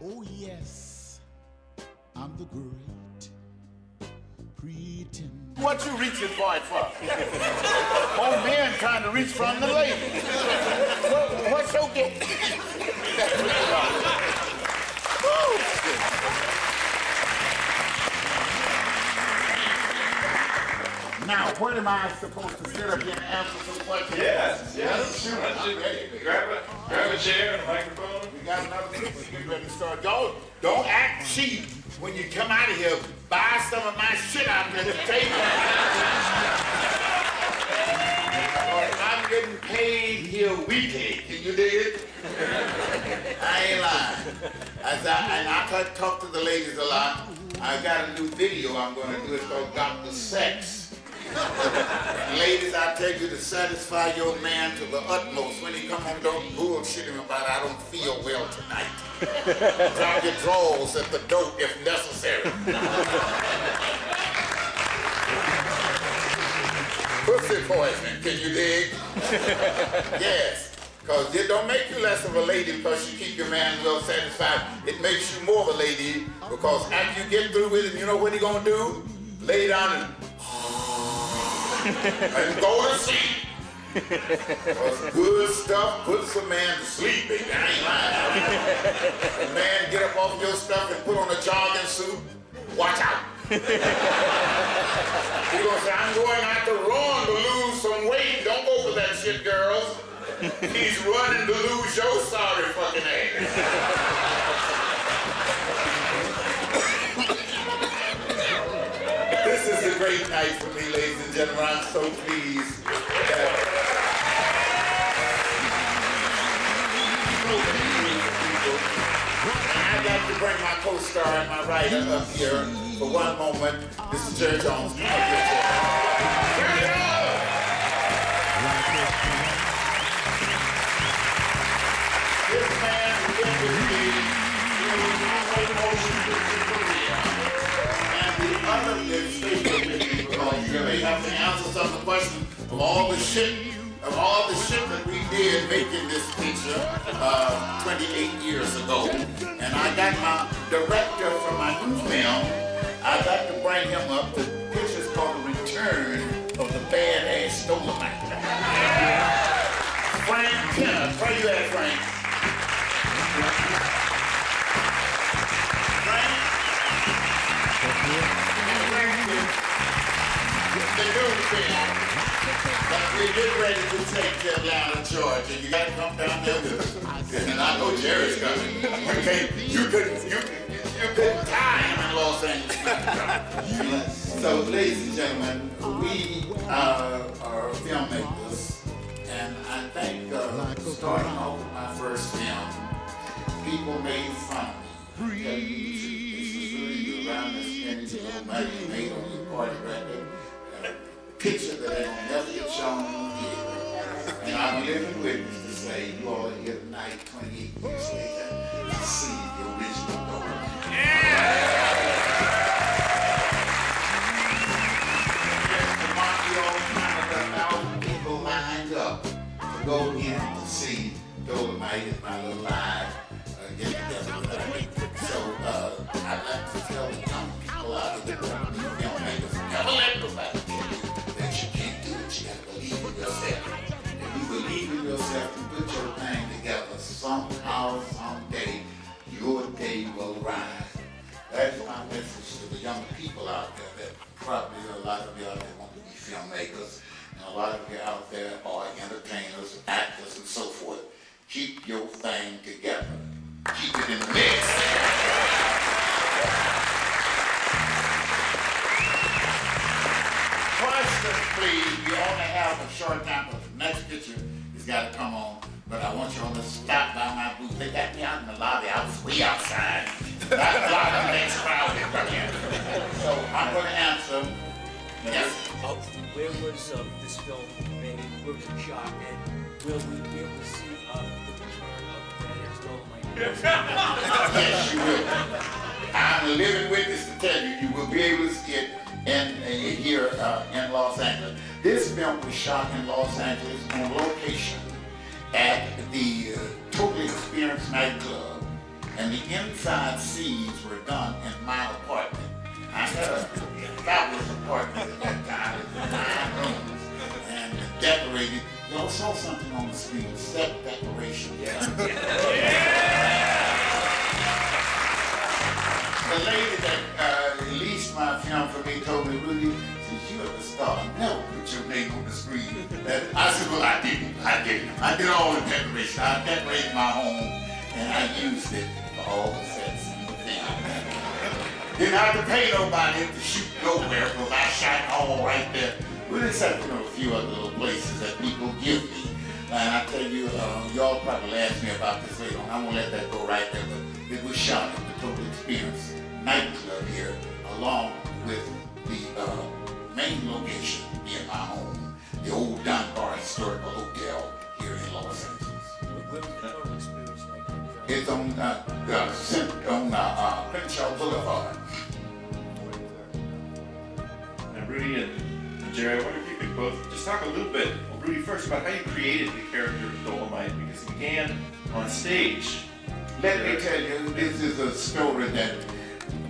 Oh yes, I'm the great pretender. What you reaching for it for? Old man trying to reach from the lady. What's your get? Now, what am I supposed to sit up here and answer some questions? Yes. Sure. I'm ready. Grab a chair and a microphone. We got another picture getting ready to start. Don't act cheap when you come out of here. Buy some of my shit out there at the table. I'm getting paid here weekly. Can you dig it? I ain't lying. And I talk to the ladies a lot. I got a new video I'm going to do. It's called Dr. Sex. Ladies, I tell you to satisfy your man to the utmost. When he come home, don't bullshit him about I don't feel well tonight. Drop your drawers at the door if necessary. Pussy poisoning, can you dig? Yes, because it don't make you less of a lady because you keep your man well satisfied. It makes you more of a lady because after you get through with him, you know what he gonna do? Lay down and go to sleep. Because good stuff puts a man to sleep, baby. I ain't lying. A man get up off your stuff and put on a jogging suit, watch out. You're gonna say, I'm going out to run to lose some weight. Don't go for that shit, girls. He's running to lose your sorry fucking ass. This is a great night for me, ladies and gentlemen. I'm so pleased. I'd like to bring my co-star and my writer up here for one moment. This is Jerry Jones. Come up here, Jerry. Jerry! This man has been with me through my motion career. And the other is staying with me because they have to answer some of the questions of all the shit that we did making this picture 28 years ago. And I got my director from my new film. I got to bring him up. The picture's called The Return of the Badass Dolomite. Frank Kenner. Where you at, Frank? The new film that we get ready to take to Atlanta, Georgia. You gotta come down there with us. And I know Jerry's coming. You couldn't tie him in Los Angeles. So, ladies and gentlemen, we are filmmakers, and I think starting off with my first film, people made fun of me. This was really around this little money you made on your party record. Picture that ain't never get shown on here. And I'm a living witness to say you all are here tonight, 28 years later, to see the original Dolomite. Yesterday, all kind of 1,000 people lined up to go in to see Dolomite in my little live get together tonight. So I'd like to tell the young people out of the filmmakers, never let nobody tell you that you can't do it. You gotta believe in yourself. If you believe in yourself and put your thing together, somehow, someday, your day will rise. That's my message to the young people out there that probably a lot of you out there want to be filmmakers, and a lot of you out there are entertainers, actors, and so forth. Keep your thing together. Keep it in the mix. Questions, please. We only have a short time, but the next picture has got to come on. But I want you all to stop by my booth. They got me out in the lobby. I was way outside. That lobby next crowd is right here. So I'm going to answer. Yes. Where was this film made? Where was it shot? And will we be able to see the return of the Badass Dolomite? Yes, you will. I'm a living witness to tell you, you will be able to see it here in Los Angeles. This film was shot in Los Angeles on location at the Total Experience nightclub and the inside scenes were done in my apartment. I had a fabulous apartment at that time. It was 9 rooms and decorated. Y'all saw something on the screen, set decoration. Yeah. The lady that released my film for me told me, Rudy, since you're the star, never put your name on the screen. I said, well, I didn't. I did all the decoration. I decorated my home, and I used it for all the sets and the things. Didn't have to pay nobody to shoot nowhere, because I shot all right there. With the exception of a few other little places that people give me. And I tell you, y'all probably ask me about this later on. I'm going to let that go right there, but it was shot at the Total Experience nightclub here, along with the main location in my home, the old Dunbar Historical Hotel here in Los Angeles. Where was the Total Experience nightclub? It's on Crenshaw Boulevard. And Rudy and Jerry, I wonder if you could both just talk a little bit, well, Rudy first, about how you created the character of Dolomite, because it began on stage. Let me tell you, this is a story that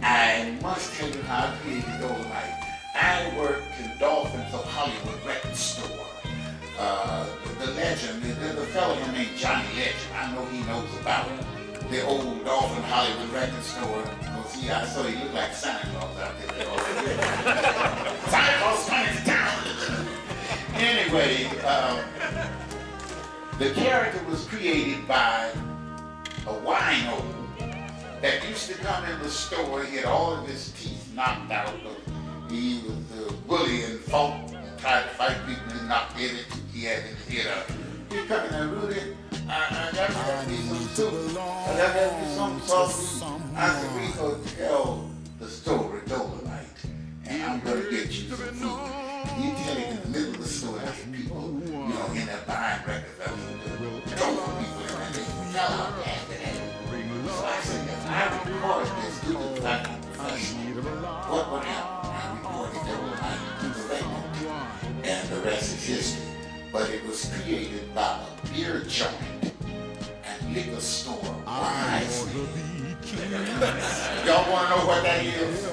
I must tell you how I created Dolomite. I worked in Dolphins of Hollywood record store. The legend, there's a fellow named Johnny Legend. I know he knows about the old Dolphin Hollywood record store. See, I saw he looked like Santa Claus out there. Santa Claus coming to town. Anyway, the character was created by a wino that used to come in the store. He had all of his teeth knocked out. He was a bully and fought and tried to fight people and knocked every tooth he had in his head up. He'd come in there, Rudy, I got to have me some soup. I got to have me some sausage. I said, we go tell the story Dolomite, and I'm going to get you some food. You tell it in the middle of the store, there's people, in there buying records. Dolphin people in there, they fell out after that. So I said, I recorded this, do this like a professional. What would happen? I recorded Dolomite to the record, and the rest is history. But it was created by a beer joint and liquor store. Y'all want to know what that is?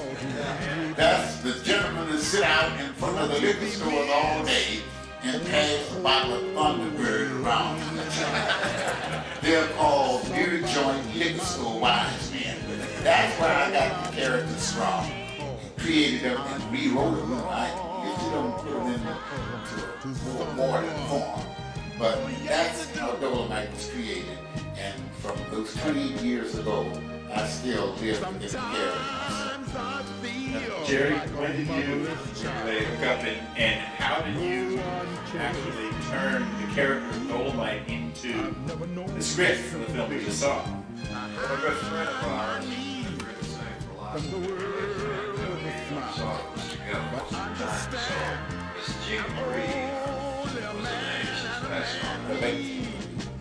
That's the gentlemen that sit out in front of the liquor stores all day and pass a bottle of Thunderbird around. They're called beer joint liquor store wise men. That's where I got the characters from. Created them and rewrote them. I usually don't put them into a more modern form. But that's how Dolomite was created. And from those 20 years ago, I still live in this character. Jerry, when did you hook up and how did you actually turn the character of Dolomite into the script for the film we just saw? Well, a good friend of ours has been doing the same for the last 2 years, and we saw it together most of the time. So Miss Jean Marie was the name, she's passed on.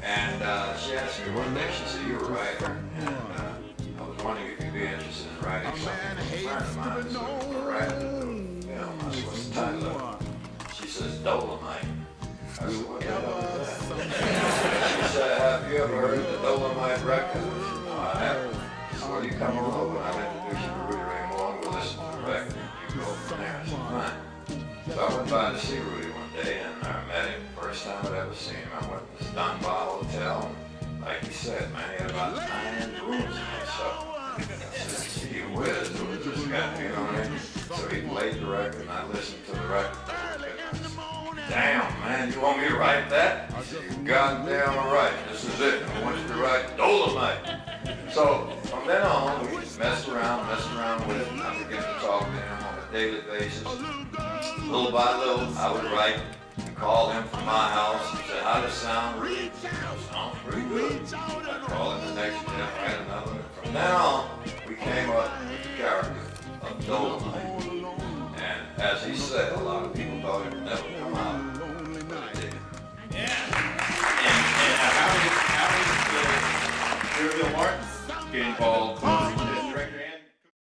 And she asked me one day, she said, "You're a writer." And I was wondering if you'd be interested in writing something for a friend of mine. So we're writing the film. I said, "What's the title of it?" She says, "Dolomite." I said, "What the hell is that?" She said, "Have you ever heard of the Dolomite record?" I said, "No, I haven't." She said, "Well, you come on over and I'll introduce you to Rudy Ray Moore and we'll listen to the record and you go from there." I said, "Fine." So I went by to see Rudy one day and I met him. First time I'd ever seen him. I went to this Dunbar Hotel. Like he said, man, he had about 9 rooms in there. So I said, "Gee whiz, who is this guy?" So he played the record and I listened to the record. "Damn, man, you want me to write that?" I said, "You goddamn right. This is it. I want you to write Dolomite." So from then on, we just messed around with it. I began to talk to him on a daily basis. Little by little, I would write and call him from my house and say, "How does it sound?" "Rudy?" "Sounds pretty good." I'd call him the next day, write another one. From then on, we came up with the character of Dolomite. And as he said, a lot of people thought it would never come out, but it did. Yeah. And how did Gabriel Martin get involved